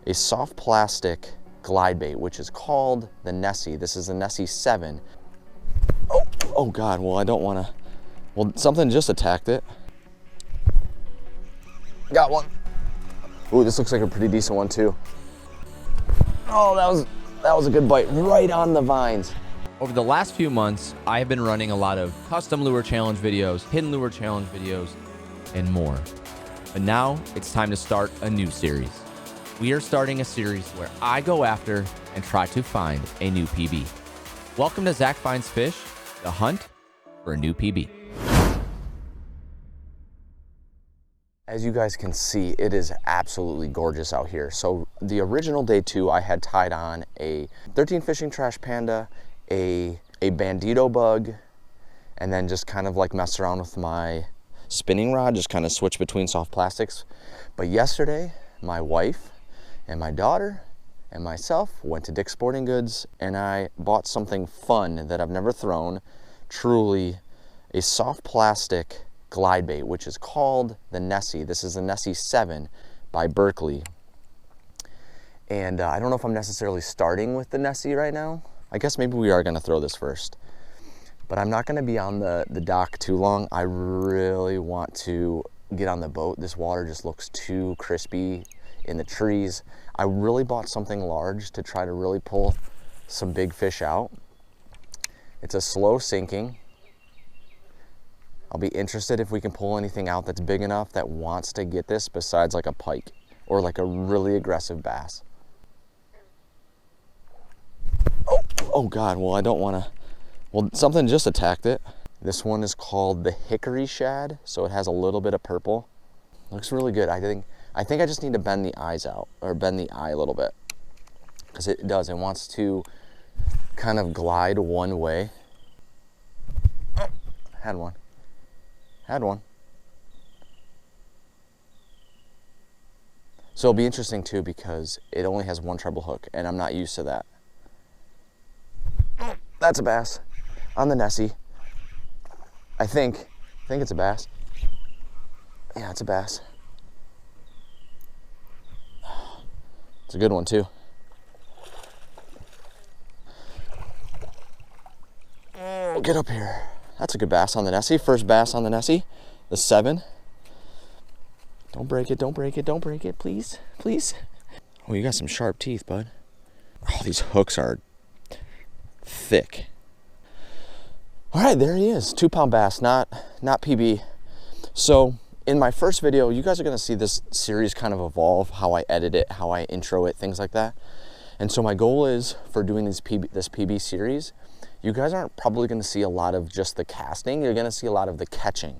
a soft plastic glide bait, which is called the Nessie. This is the Nessie 7. Oh God, well, I don't wanna, well, something just attacked it. Got one. Ooh, this looks like a pretty decent one too. Oh, that was a good bite, right on the vines. Over the last few months, I have been running a lot of custom lure challenge videos, hidden lure challenge videos, and more. But now it's time to start a new series. We are starting a series where I go after and try to find a new PB. Welcome to Zach Finds Fish, the hunt for a new PB. As you guys can see, it is absolutely gorgeous out here. So the original day 2, I had tied on a 13 fishing trash panda, a bandito bug, and then just kind of like mess around with my spinning rod, just kind of switch between soft plastics. But yesterday, my wife and my daughter and myself went to Dick's Sporting Goods, and I bought something fun that I've never thrown, truly a soft plastic glide bait, which is called the Nessie. This is the Nessie 7 by Berkley. And I don't know if I'm necessarily starting with the Nessie right now. I guess maybe we are gonna throw this first. But I'm not gonna be on the dock too long. I really want to get on the boat. This water just looks too crispy in the trees. I really bought something large to try to really pull some big fish out. It's a slow sinking. I'll be interested if we can pull anything out that's big enough that wants to get this besides like a pike or like a really aggressive bass. Oh God, well, I don't wanna, well, something just attacked it. This one is called the hickory shad, so it has a little bit of purple. Looks really good. I think I just need to bend the eyes out, or bend the eye a little bit, because it does. It wants to kind of glide one way. Oh, had one. So it'll be interesting too, because it only has one treble hook, and I'm not used to that. That's a bass on the Nessie. I think it's a bass. Yeah, it's a bass. It's a good one too. Oh, get up here. That's a good bass on the Nessie. First bass on the Nessie, the 7. Don't break it, don't break it, don't break it, please, please. Oh, you got some sharp teeth, bud. Oh, these hooks are thick. All right, there he is, 2-pound bass, not PB. So in my first video, you guys are gonna see this series kind of evolve, how I edit it, how I intro it, things like that. And so my goal is for doing this PB series, you guys aren't probably gonna see a lot of just the casting, you're gonna see a lot of the catching.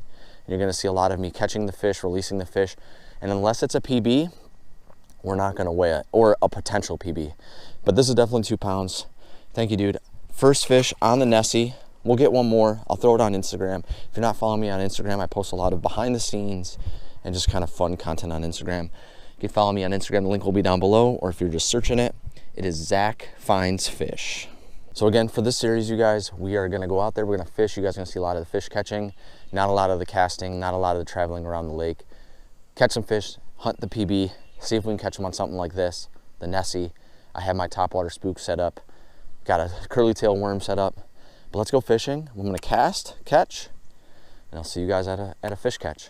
And you're gonna see a lot of me catching the fish, releasing the fish. And unless it's a PB, we're not gonna weigh it, or a potential PB. But this is definitely 2 pounds. Thank you, dude. First fish on the Nessie. We'll get one more. I'll throw it on Instagram. If you're not following me on Instagram, I post a lot of behind the scenes and just kind of fun content on Instagram. You can follow me on Instagram. The link will be down below, or if you're just searching it, it is Zach Finds Fish. So again, for this series, you guys, we are gonna go out there, we're gonna fish. You guys are gonna see a lot of the fish catching, not a lot of the casting, not a lot of the traveling around the lake. Catch some fish, hunt the PB, see if we can catch them on something like this, the Nessie. I have my topwater spook set up, got a curly tail worm set up. But let's go fishing. I'm gonna catch, and I'll see you guys at a fish catch.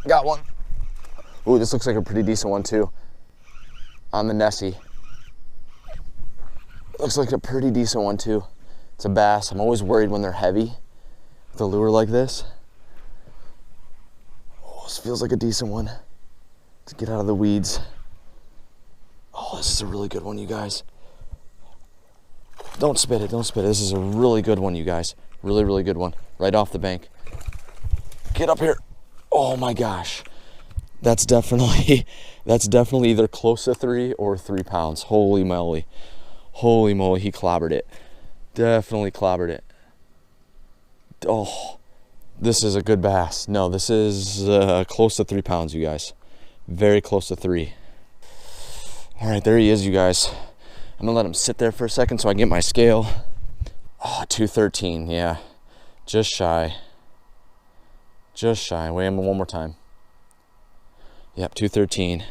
Got one. Ooh, this looks like a pretty decent one too. On the Nessie. Looks like a pretty decent one too. It's a bass. I'm always worried when they're heavy with a lure like this. This feels like a decent one to get out of the weeds. Oh, this is a really good one, you guys. Don't spit it, don't spit it. This is a really good one, you guys. Really, really good one. Right off the bank. Get up here. Oh my gosh. That's definitely either close to 3 or 3 pounds. Holy moly. Holy moly, he clobbered it. Definitely clobbered it. Oh. This is a good bass. No, this is close to 3 pounds, you guys. Very close to 3. All right, there he is, you guys. I'm gonna let him sit there for a second so I can get my scale. Oh, 213, yeah. Just shy. Just shy. Weigh him one more time. Yep, 213.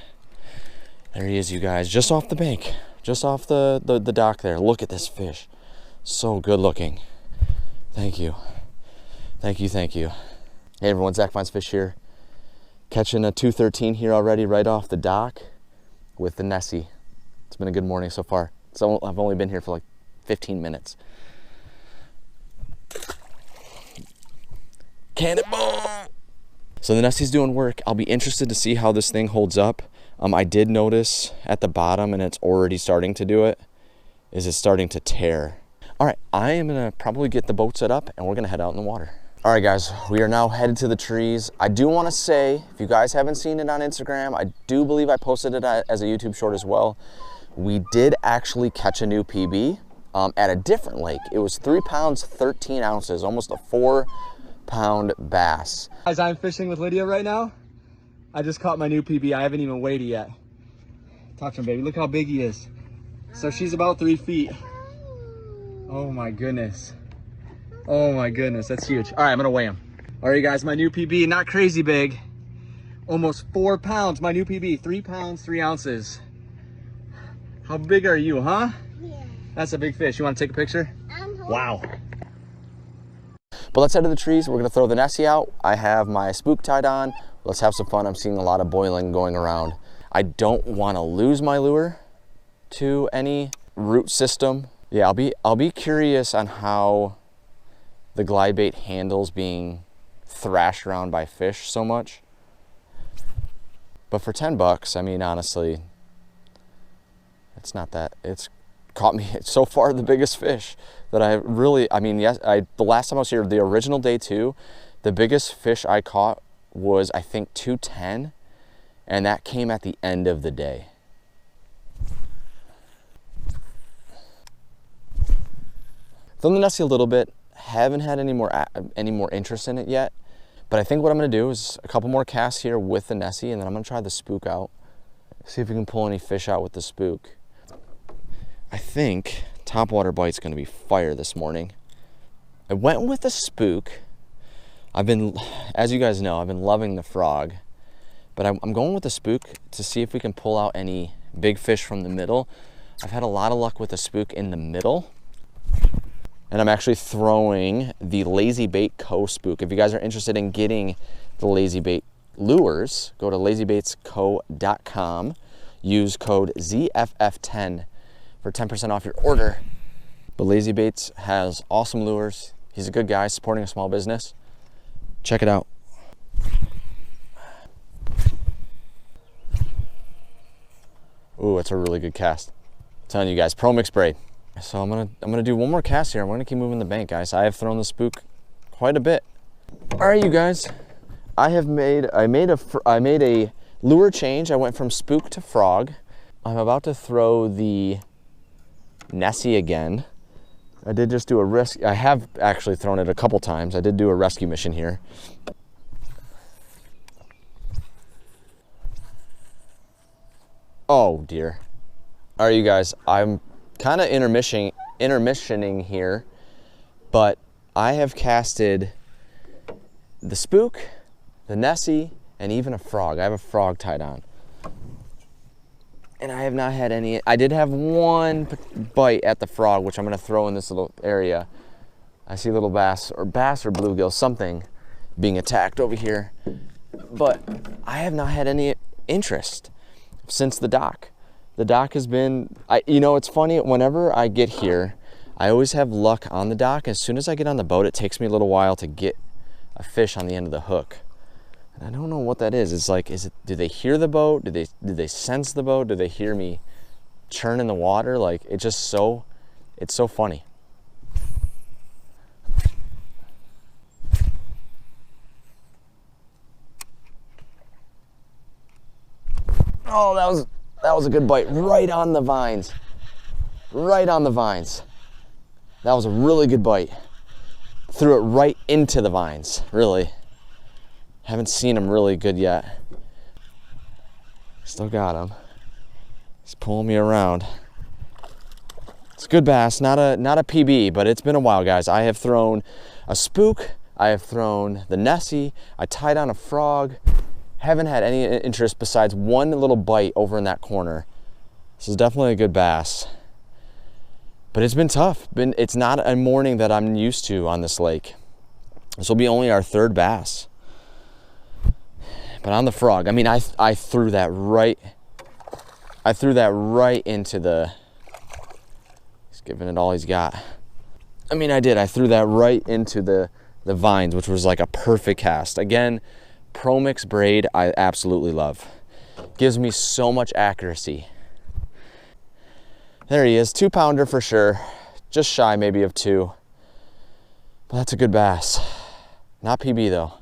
There he is, you guys. Just off the bank. Just off the dock there. Look at this fish. So good looking. Thank you. Thank you, thank you. Hey everyone, Zach Finds Fish here. Catching a 213 here already right off the dock with the Nessie. It's been a good morning so far. So I've only been here for like 15 minutes. Cannonball! So the Nessie's doing work. I'll be interested to see how this thing holds up. I did notice at the bottom, and it's already starting to do it, is it's starting to tear. All right, I am gonna probably get the boat set up and we're gonna head out in the water. All right guys, we are now headed to the trees. I do wanna say, if you guys haven't seen it on Instagram, I do believe I posted it as a YouTube short as well. We did actually catch a new PB at a different lake. It was 3 pounds, 13 ounces, almost a 4-pound bass. Guys, I'm fishing with Lydia right now. I just caught my new PB. I haven't even weighed it yet. Touch him, baby. Look how big he is. So she's about 3 feet. Oh my goodness. Oh my goodness, that's huge. All right, I'm gonna weigh him. All right, guys, my new PB, not crazy big. Almost 4 pounds, my new PB, 3 pounds, 3 ounces. How big are you, huh? Yeah. That's a big fish. You wanna take a picture? Wow. But let's head to the trees. We're gonna throw the Nessie out. I have my spook tied on. Let's have some fun. I'm seeing a lot of boiling going around. I don't wanna lose my lure to any root system. Yeah, I'll be curious on how the glide bait handles being thrashed around by fish so much. But for 10 bucks, I mean, honestly, it's not that, it's caught me so far the biggest fish that I really, I mean, yes, the last time I was here, the original day 2, the biggest fish I caught was, I think, 210, and that came at the end of the day. Thrown the Nessie a little bit, haven't had any more interest in it yet, but I think what I'm gonna do is a couple more casts here with the Nessie, and then I'm gonna try the spook out, see if we can pull any fish out with the spook. I think topwater bite's gonna be fire this morning. I went with the spook. As you guys know, I've been loving the frog, but I'm going with the spook to see if we can pull out any big fish from the middle. I've had a lot of luck with the spook in the middle. And I'm actually throwing the Lazy Bait Co. spook. If you guys are interested in getting the Lazy Bait lures, go to lazybaitsco.com, use code ZFF10 for 10% off your order. But Lazy Baits has awesome lures. He's a good guy supporting a small business. Check it out. Ooh, it's a really good cast. I'm telling you guys, Pro Mix Braid. So I'm gonna do one more cast here. I'm gonna keep moving the bank, guys. I have thrown the spook quite a bit. All right, you guys. I made a lure change. I went from spook to frog. I'm about to throw the Nessie again. I did just do a rescue. I have actually thrown it a couple times. I did do a rescue mission here. Oh dear. All right, you guys. I'm kind of intermissioning here, but I have casted the spook, the Nessie, and even a frog. I have a frog tied on, and I have not had any. I did have one bite at the frog, which I'm going to throw in this little area. I see little bass or bluegill, something being attacked over here, but I have not had any interest since the dock. The dock has been, you know, it's funny, whenever I get here, I always have luck on the dock. As soon as I get on the boat, it takes me a little while to get a fish on the end of the hook. And I don't know what that is. It's like, do they hear the boat? Do they sense the boat? Do they hear me churn in the water? Like, it's so funny. Oh, that was a good bite, right on the vines. Right on the vines. That was a really good bite. Threw it right into the vines, really. Haven't seen him really good yet. Still got him. He's pulling me around. It's a good bass, not a PB, but it's been a while, guys. I have thrown a spook, I have thrown the Nessie, I tied on a frog. Haven't had any interest besides one little bite over in that corner. This is definitely a good bass. But it's been tough. It's not a morning that I'm used to on this lake. This will be only our third bass. But on the frog, I mean, I threw that right into the, he's giving it all he's got. I mean, I did. I threw that right into the vines, which was like a perfect cast. Again, Pro Mix braid, I absolutely love. Gives me so much accuracy. There he is, 2-pounder for sure. Just shy maybe of 2. But that's a good bass. Not PB though.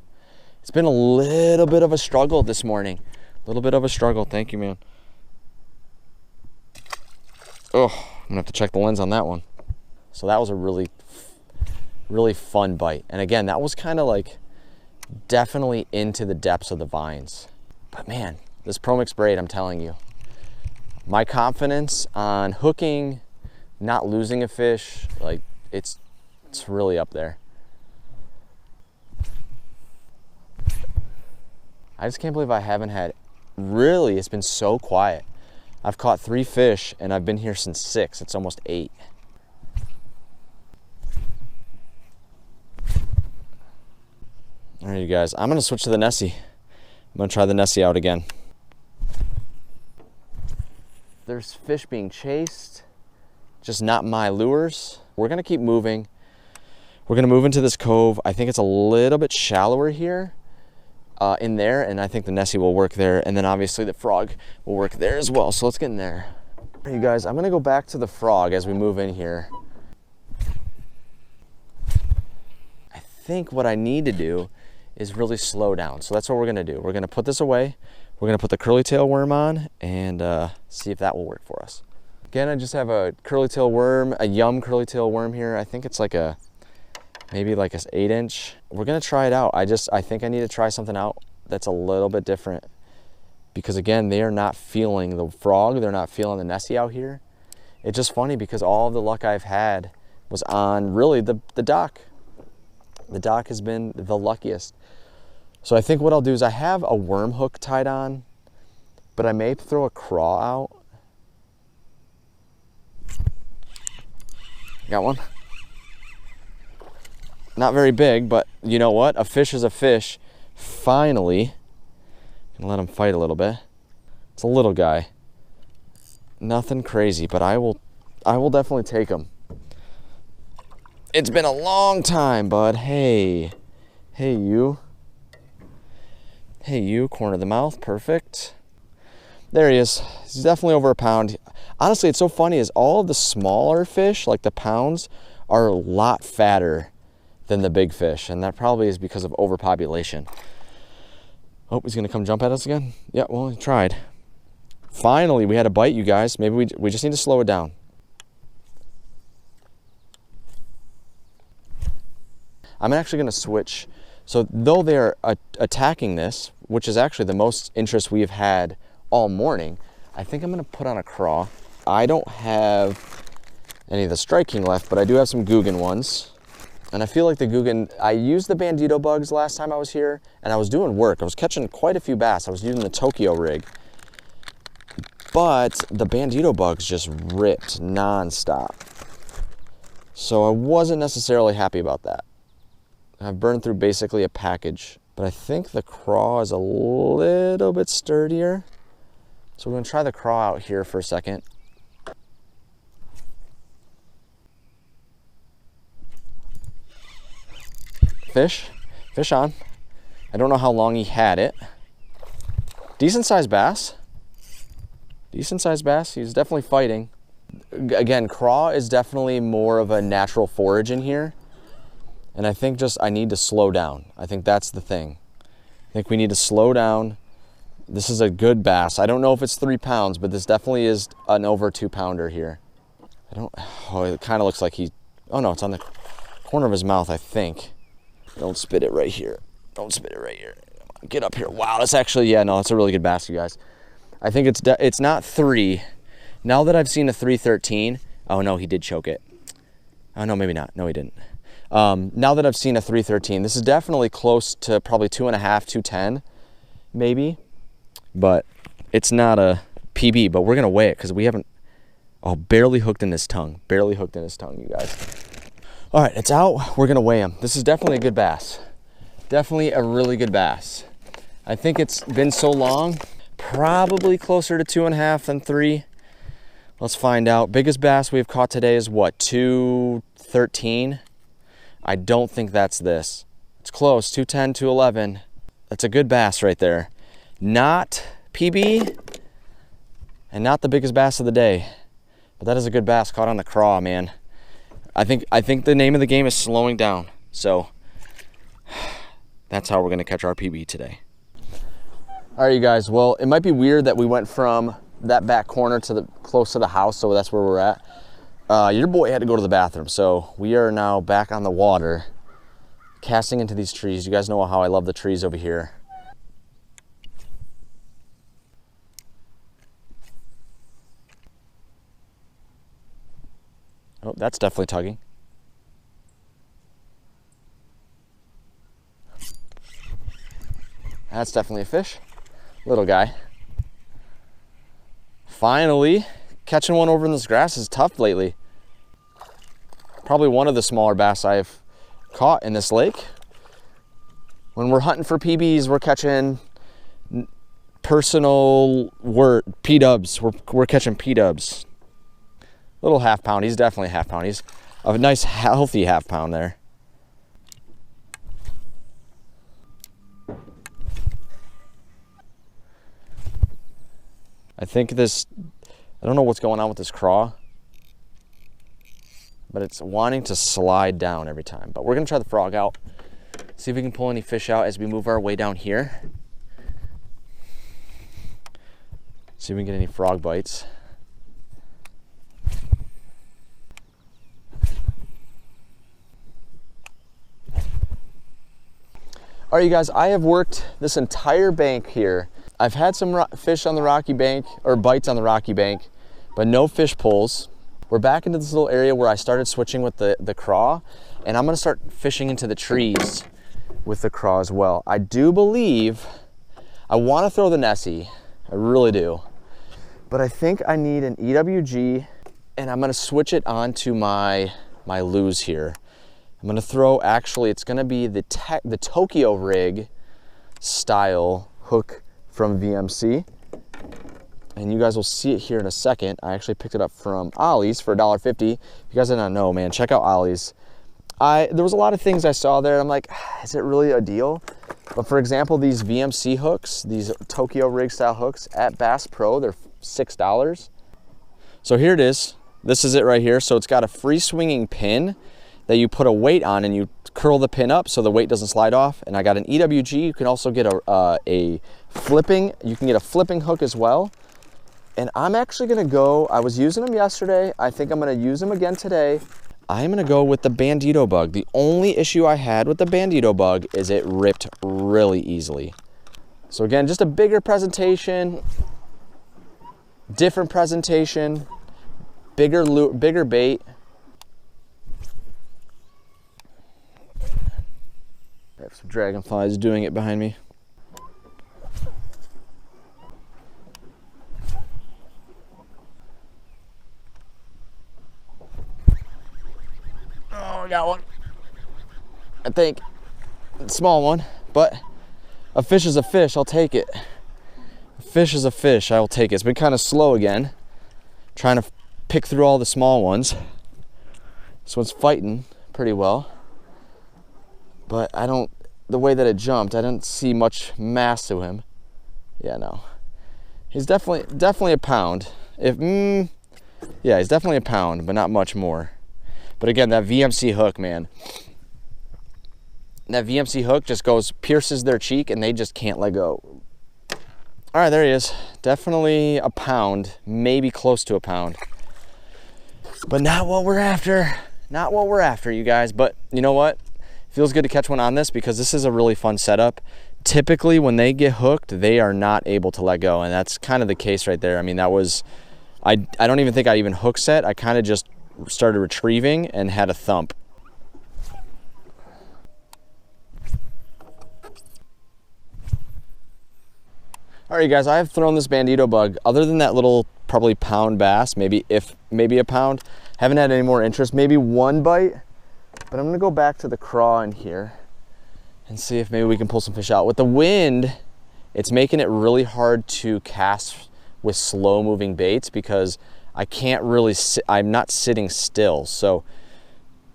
It's been a little bit of a struggle this morning. A little bit of a struggle. Thank you, man. Oh, I'm gonna have to check the lens on that one. So that was a really fun bite. And again, that was kind of like definitely into the depths of the vines. But man, this Pro Mix braid, I'm telling you, my confidence on hooking, not losing a fish, like it's really up there. I just can't believe I haven't had, really, it's been so quiet. I've caught 3 fish and I've been here since 6. It's almost 8. All right, you guys, I'm gonna switch to the Nessie. I'm gonna try the Nessie out again. There's fish being chased, just not my lures. We're gonna keep moving. We're gonna move into this cove. I think it's a little bit shallower here in there, and I think the Nessie will work there, and then obviously the frog will work there as well. So let's get in there. All right, you guys, I'm gonna go back to the frog as we move in here. I think what I need to do is really slow down. So that's what we're gonna do. We're gonna put this away. We're gonna put the curly tail worm on and see if that will work for us. Again, I just have a curly tail worm, a Yum curly tail worm here. I think it's like maybe like an 8-inch. We're gonna try it out. I think I need to try something out that's a little bit different, because again, they are not feeling the frog. They're not feeling the Nessie out here. It's just funny because all of the luck I've had was on really the dock. The dock has been the luckiest. So I think what I'll do is I have a worm hook tied on, but I may throw a craw out. Got one. Not very big, but you know what? A fish is a fish. Finally, gonna let him fight a little bit. It's a little guy. Nothing crazy, but I will definitely take him. It's been a long time, bud. Hey you. Hey you, corner of the mouth, perfect. There he is. He's definitely over a pound. Honestly, it's so funny is all of the smaller fish, like the pounds, are a lot fatter than the big fish, and that probably is because of overpopulation. Oh, he's gonna come jump at us again? Yeah, well, he tried. Finally, we had a bite, you guys. Maybe we just need to slow it down. I'm actually gonna switch. So though they're attacking this, which is actually the most interest we've had all morning, I think I'm gonna put on a craw. I don't have any of the striking left, but I do have some Guggen ones. And I feel like the Guggen, I used the Bandito bugs last time I was here, and I was doing work. I was catching quite a few bass. I was using the Tokyo rig. But the Bandito bugs just ripped nonstop. So I wasn't necessarily happy about that. I've burned through basically a package, but I think the craw is a little bit sturdier. So we're gonna try the craw out here for a second. Fish on. I don't know how long he had it. Decent sized bass. Decent sized bass, he's definitely fighting. Again, craw is definitely more of a natural forage in here. And I think just I need to slow down. I think that's the thing. I think we need to slow down. This is a good bass. I don't know if it's 3 pounds, but this definitely is an over 2-pounder here. It kind of looks like oh no, it's on the corner of his mouth, I think. Don't spit it right here. Don't spit it right here. Get up here. Wow, that's actually, yeah, no, that's a really good bass, you guys. I think it's not 3. Now that I've seen a 313, Oh no, he did choke it. Oh no, maybe not. No, he didn't. Now that I've seen a 313, this is definitely close to probably 2.5, 210, maybe. But it's not a PB, but we're gonna weigh it because we haven't, oh, barely hooked in his tongue. Barely hooked in his tongue, you guys. All right, it's out. We're gonna weigh him. This is definitely a good bass. Definitely a really good bass. I think it's been so long, probably closer to 2.5 than 3. Let's find out. Biggest bass we've caught today is what, 213? I don't think that's this. It's close, 210, 211. That's a good bass right there. Not PB and not the biggest bass of the day, but that is a good bass caught on the craw, man. I think the name of the game is slowing down. So that's how we're gonna catch our PB today. All right, you guys, well, it might be weird that we went from that back corner to the close to the house, so that's where we're at. Your boy had to go to the bathroom, so we are now back on the water, casting into these trees. You guys know how I love the trees over here. Oh, that's definitely tugging. That's definitely a fish. Little guy. Finally, catching one over in this grass is tough lately. Probably one of the smaller bass I've caught in this lake. When we're hunting for PBs, we're catching personal P-dubs. We're catching P-dubs. Little half pound. He's definitely a half pound. He's a nice healthy half pound there. I think this, I don't know what's going on with this craw, but it's wanting to slide down every time. But we're gonna try the frog out, see if we can pull any fish out as we move our way down here. See if we can get any frog bites. All right, you guys, I have worked this entire bank here. I've had some fish on the rocky bank, or bites on the rocky bank, but no fish pulls. We're back into this little area where I started switching with the craw, and I'm gonna start fishing into the trees with the craw as well. I do believe I wanna throw the Nessie, I really do. But I think I need an EWG, and I'm gonna switch it onto my LURES here. I'm gonna throw, actually, it's gonna be the Tokyo rig style hook from VMC. And you guys will see it here in a second. I actually picked it up from Ollie's for $1.50. If you guys did not know, man, check out Ollie's. There was a lot of things I saw there. I'm like, is it really a deal? But for example, these VMC hooks, these Tokyo rig style hooks at Bass Pro, they're $6. So here it is. This is it right here. So it's got a free swinging pin that you put a weight on, and you curl the pin up so the weight doesn't slide off. And I got an EWG. You can also get a flipping, you can get a flipping hook as well. And I'm actually gonna go, I was using them yesterday. I think I'm gonna use them again today. I'm gonna go with the Bandito bug. The only issue I had with the Bandito bug is it ripped really easily. So again, just a bigger presentation, different presentation, bigger bait. I have some dragonflies doing it behind me. Oh, I got one. I think. A small one, but a fish is a fish, I'll take it. A fish is a fish, I will take it. It's been kind of slow again, trying to pick through all the small ones. This one's fighting pretty well. But the way that it jumped, I didn't see much mass to him. Yeah, no. He's definitely a pound. Yeah, he's definitely a pound, but not much more. But again, that VMC hook, man. That VMC hook just pierces their cheek, and they just can't let go. All right, there he is. Definitely a pound, maybe close to a pound. But not what we're after. Not what we're after, you guys. But you know what? Feels good to catch one on this because this is a really fun setup. Typically when they get hooked, they are not able to let go, and that's kind of the case right there. I mean, that was, I don't even think I even hook set. I kind of just started retrieving and had a thump. All right, guys, I have thrown this bandito bug. Other than that little probably pound bass, maybe a pound, haven't had any more interest. Maybe one bite, but I'm gonna go back to the craw in here and see if maybe we can pull some fish out. With the wind, it's making it really hard to cast with slow moving baits because I can't really I'm not sitting still. So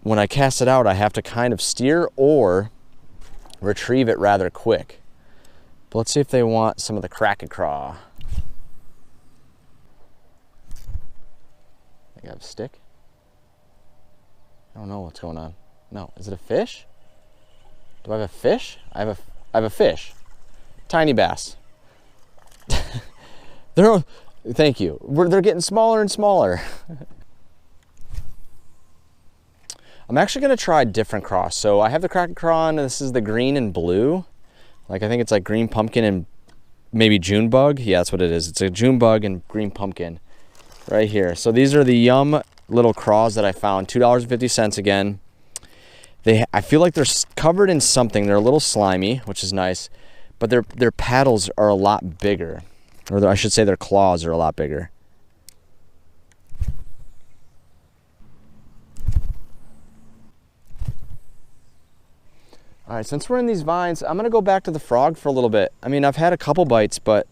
when I cast it out, I have to kind of steer or retrieve it rather quick. But let's see if they want some of the cracked craw. I got a stick. I don't know what's going on. No, is it a fish? Do I have a fish? I have a fish. Tiny bass. Thank you. They're getting smaller and smaller. I'm actually gonna try a different craw. So I have the cracked craw and this is the green and blue. Like I think it's like green pumpkin and maybe June bug. Yeah, that's what it is. It's a June bug and green pumpkin right here. So these are the Yum little craws that I found, $2.50 again. I feel like they're covered in something. They're a little slimy, which is nice, but their paddles are a lot bigger, or I should say their claws are a lot bigger. All right, since we're in these vines, I'm gonna go back to the frog for a little bit. I mean, I've had a couple bites, but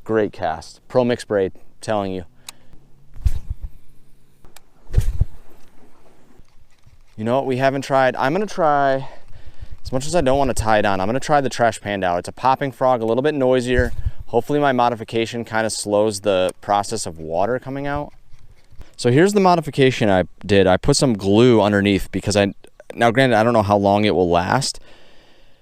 great cast. Pro Mix Braid, telling you. You know what we haven't tried? I'm gonna try, as much as I don't want to tie it on, I'm gonna try the Trash Panda out. It's a popping frog, a little bit noisier. Hopefully my modification kind of slows the process of water coming out. So here's the modification I did. I put some glue underneath because now granted, I don't know how long it will last,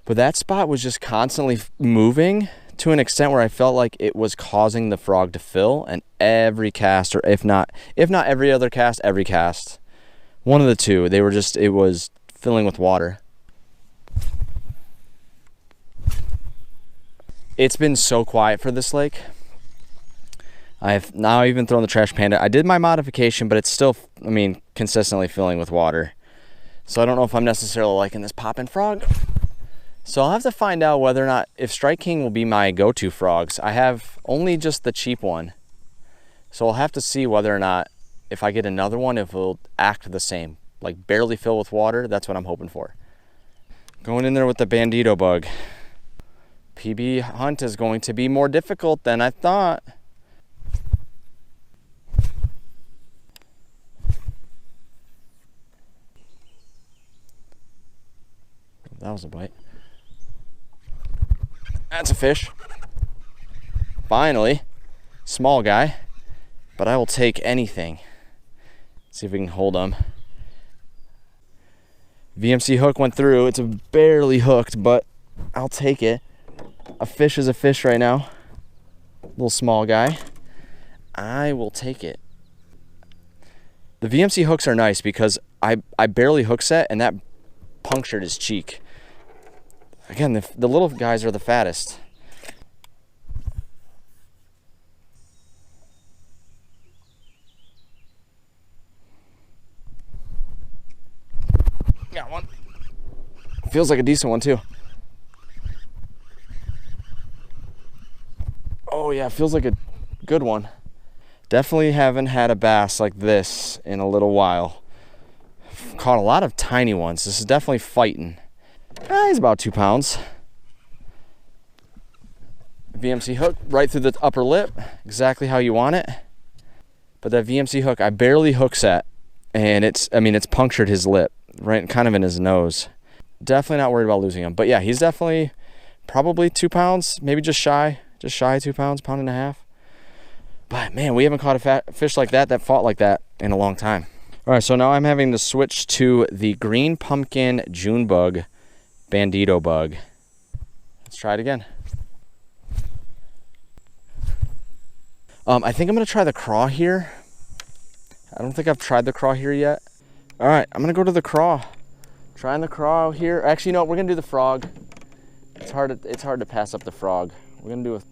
but that spot was just constantly moving to an extent where I felt like it was causing the frog to fill, and every cast, or if not every other cast, every cast, one of the two, it was filling with water. It's been so quiet for this lake. I've now even thrown the Trash Panda. I did my modification, but it's still, I mean, consistently filling with water. So I don't know if I'm necessarily liking this poppin' frog. So I'll have to find out whether or not, if Strike King will be my go-to frogs. I have only just the cheap one. So I'll have to see whether or not, if I get another one, if it'll act the same. Like barely fill with water, that's what I'm hoping for. Going in there with the bandito bug. PB hunt is going to be more difficult than I thought. That was a bite. That's a fish. Finally. Small guy. But I will take anything. See if we can hold him. VMC hook went through. It's barely hooked, but I'll take it. A fish is a fish right now. Little small guy. I will take it. The VMC hooks are nice because I barely hook set and that punctured his cheek. Again, the little guys are the fattest. Got one. Feels like a decent one too. Oh yeah, feels like a good one. Definitely haven't had a bass like this in a little while. Caught a lot of tiny ones. This is definitely fighting. He's about 2 pounds. VMC hook right through the upper lip, exactly how you want it. But that VMC hook, I barely hook set, and it's punctured his lip, right kind of in his nose. Definitely not worried about losing him. But yeah, he's definitely probably 2 pounds, maybe just shy of 2 pounds, pound and a half. But man, we haven't caught a fish like that fought like that in a long time. All right, so now I'm having to switch to the green pumpkin June bug, bandito bug. Let's try it again. I think I'm gonna try the craw here. I don't think I've tried the craw here yet. All right, I'm gonna go to the craw. Trying the craw here. Actually, no, we're gonna do the frog. It's hard to pass up the frog. We're gonna do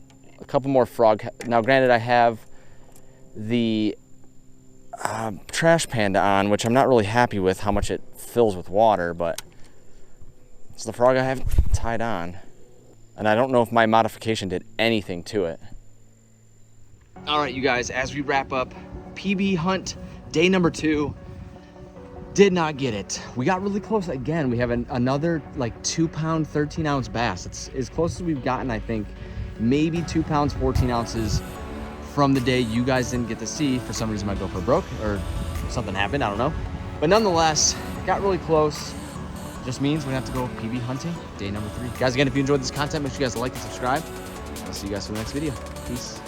a couple more frog. Now, granted, I have the trash panda on, which I'm not really happy with how much it fills with water, but it's the frog I have tied on. And I don't know if my modification did anything to it. All right, you guys, as we wrap up PB hunt day number 2, did not get it. We got really close again. We have another like 2-pound, 13-ounce bass. It's as close as we've gotten, I think, maybe 2 pounds, 14 ounces from the day you guys didn't get to see. For some reason, my GoPro broke or something happened, I don't know. But nonetheless, got really close. Just means we're gonna have to go PB hunting day number 3. Guys, again, if you enjoyed this content, make sure you guys like and subscribe. I'll see you guys for the next video. Peace.